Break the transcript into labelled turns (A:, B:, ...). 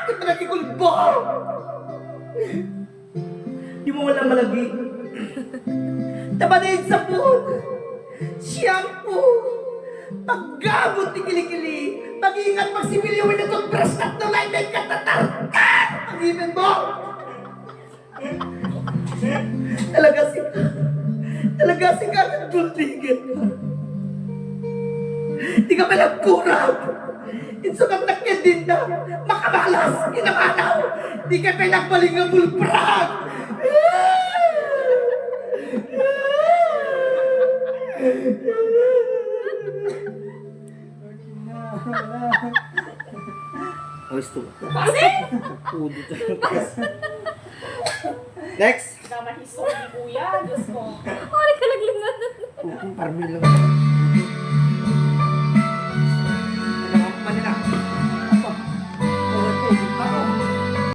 A: Ito nakikulbo! Di mo wala malagi. Tabanayin sa poon. Shampoo. Paggamot ni kilikili. Mag-iingat magsimiliwin na itong brush na ito na may katatartar. Pag-ibig mo. Talaga si Kagat Gultigan. Di ka pa nagkurang. Insukat na kedinda. Makabalas. Kinamanaw. Di ka pa nagbaling ang bulprang. Ayos to.
B: Kasi?
A: Pudo to. Next!
B: Naman history ni Kuya, Diyos ko.
C: Pare ka naglingan.
A: Parmil lang. Manila. Ako.